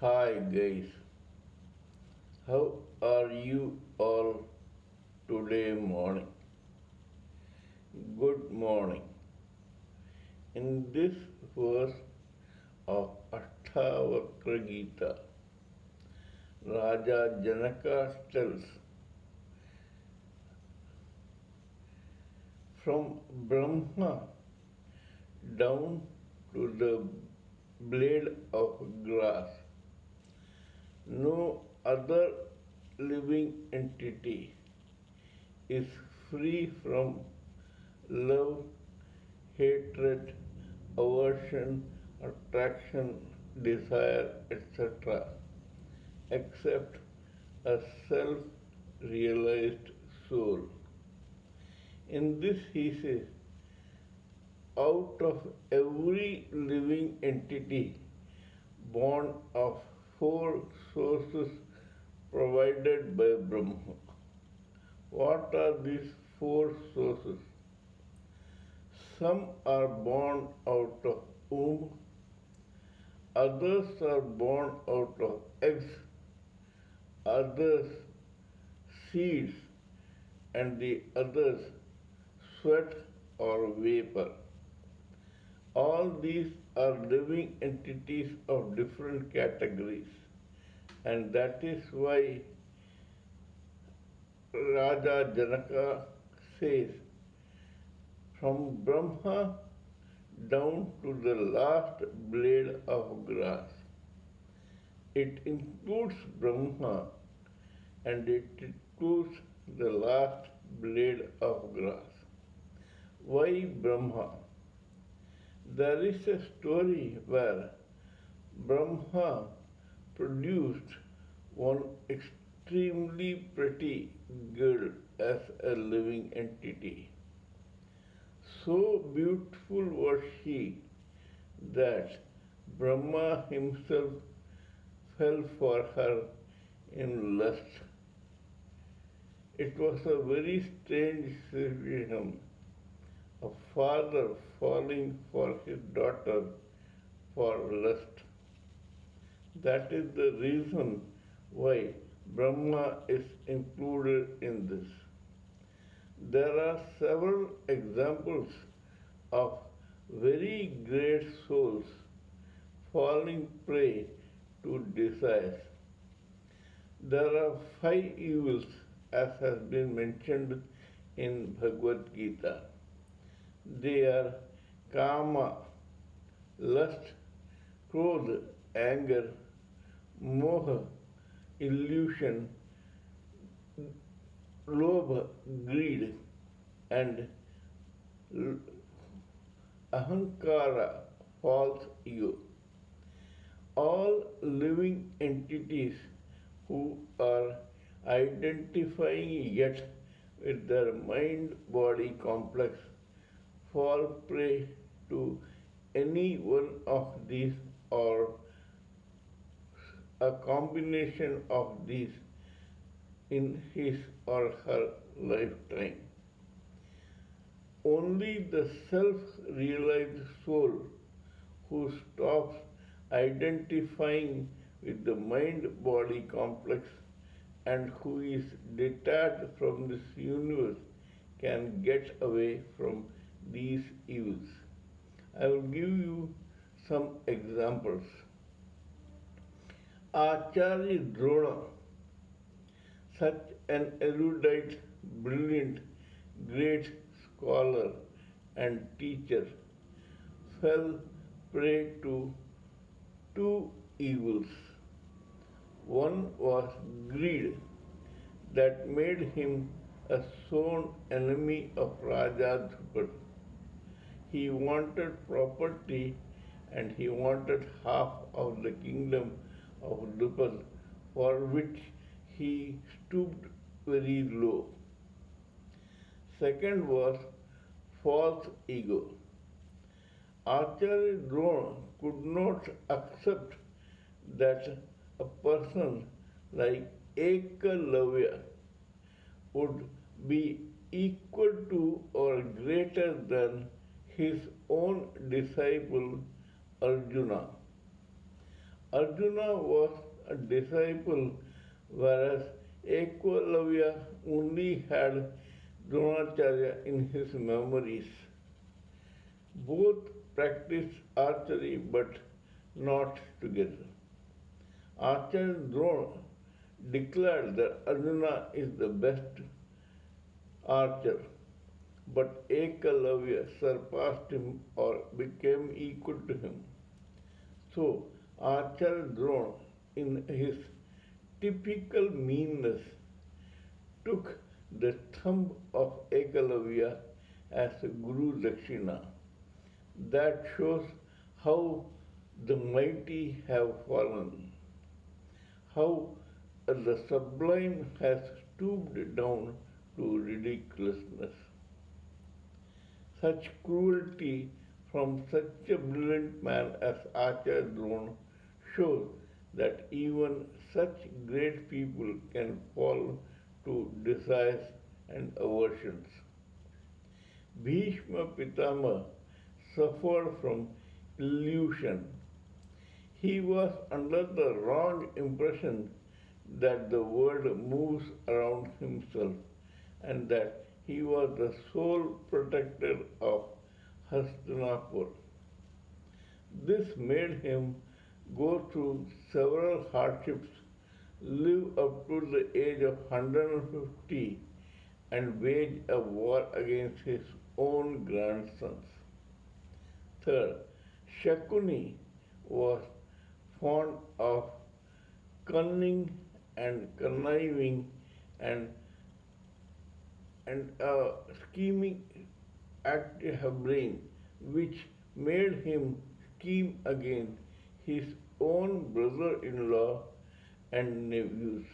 Hi guys, how are you all today morning? Good morning. In this verse of Ashtavakra Gita, Raja Janaka tells, from Brahma down to the blade of grass, no other living entity is free from love, hatred, aversion, attraction, desire, etc., except a self realized soul. In this, he says, out of every living entity born of four sources provided by Brahma. What are these four sources? Some are born out of womb, others are born out of eggs, others seeds, and the others sweat or vapor. All these are living entities of different categories, and that is why Raja Janaka says, from Brahma down to the last blade of grass. It includes Brahma and it includes the last blade of grass. Why Brahma? There is a story where Brahma produced one extremely pretty girl as a living entity. So beautiful was she that Brahma himself fell for her in lust. It was a very strange situation, a father falling for his daughter for lust. That is the reason why Brahma is included in this. There are several examples of very great souls falling prey to desires. There are 5 evils as has been mentioned in Bhagavad Gita. They are kama, lust, krodha, anger, moha, illusion, lobha, greed, and ahankara, false ego. All living entities who are identifying yet with their mind-body complex fall prey to any one of these or a combination of these in his or her lifetime. Only the self-realized soul who stops identifying with the mind-body complex and who is detached from this universe can get away from these evils. I will give you some examples. Acharya Drona, such an erudite, brilliant, great scholar and teacher, fell prey to two evils. One was greed, that made him a sworn enemy of Raja Drupad. He wanted property and he wanted half of the kingdom of Drupad, for which he stooped very low. Second was false ego. Acharya Drona could not accept that a person like Ekalavya would be equal to or greater than his own disciple Arjuna. Arjuna was a disciple, whereas Eklavya only had Dronacharya in his memories. Both practiced archery but not together. Acharya Drona declared that Arjuna is the best archer, but Ekalavya surpassed him or became equal to him. So, Acharya Drona, in his typical meanness, took the thumb of Ekalavya as Guru Dakshina. That shows how the mighty have fallen, how the sublime has stooped down to ridiculousness. Such cruelty from such a brilliant man as Acharya Drona shows that even such great people can fall to desires and aversions. Bhishma Pitama suffered from illusion. He was under the wrong impression that the world moves around himself and that he was the sole protector of Hastinapur. This made him go through several hardships, live up to the age of 150, and wage a war against his own grandsons. Third, Shakuni was fond of cunning and conniving and scheming active brain, which made him scheme against his own brother-in-law and nephews.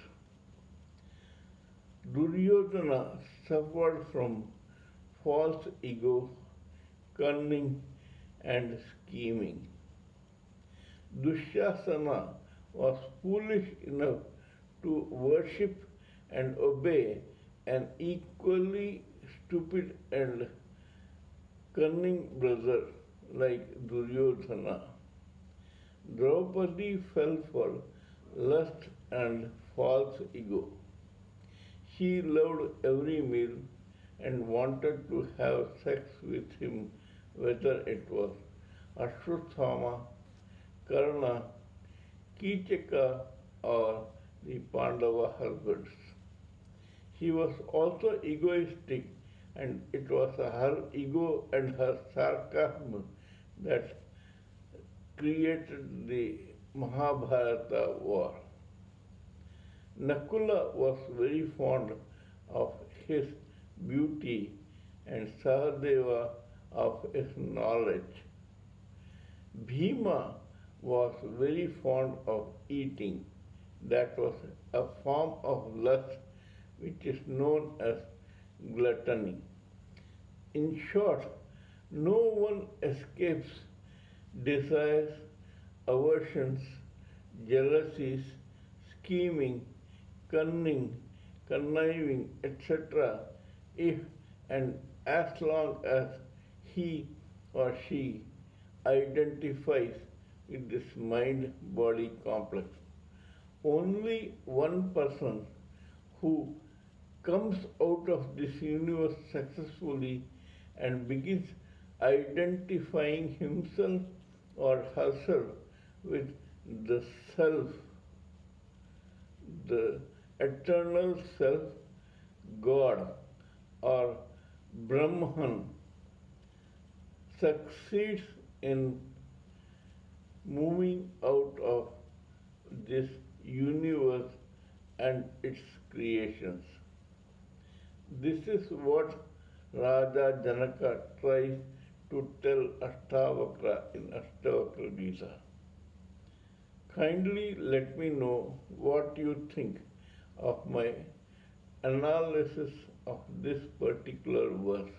Duryodhana suffered from false ego, cunning, and scheming. Dushasana was foolish enough to worship and obey an equally stupid and cunning brother like Duryodhana. Draupadi fell for lust and false ego. She loved every meal and wanted to have sex with him, whether it was Ashwatthama, Karna, Kichaka, or the Pandava husbands. He was also egoistic, and it was her ego and her sarcasm that created the Mahabharata war. Nakula was very fond of his beauty and Sahadeva of his knowledge. Bhima was very fond of eating. That was a form of lust which is known as gluttony. In short, no one escapes desires, aversions, jealousies, scheming, cunning, conniving, etc., if and as long as he or she identifies with this mind body complex. Only one person who comes out of this universe successfully and begins identifying himself or herself with the self, the eternal self, God, or Brahman, succeeds in moving out of this universe and its creations. This is what Raja Janaka tries to tell Ashtavakra in Ashtavakra Gita. Kindly let me know what you think of my analysis of this particular verse.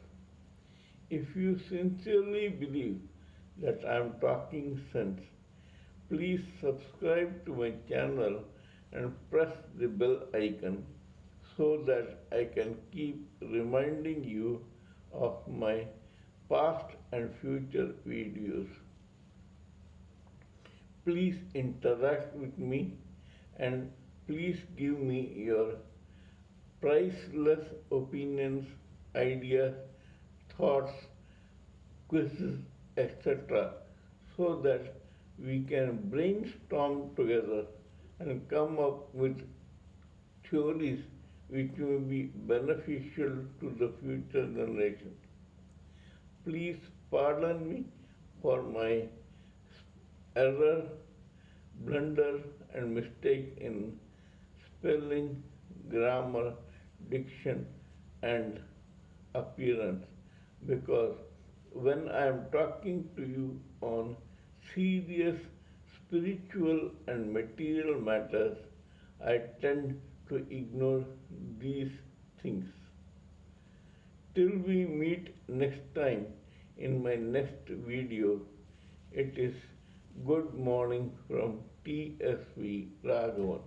If you sincerely believe that I am talking sense, please subscribe to my channel and press the bell icon so that I can keep reminding you of my past and future videos. Please interact with me and please give me your priceless opinions, ideas, thoughts, quizzes, etc., so that we can brainstorm together and come up with theories which may be beneficial to the future generation. Please pardon me for my error, blunder, and mistake in spelling, grammar, diction, and appearance because when I am talking to you on serious spiritual and material matters, I tend to ignore these things. Till we meet next time in my next video, it is good morning from TSV Raghavan.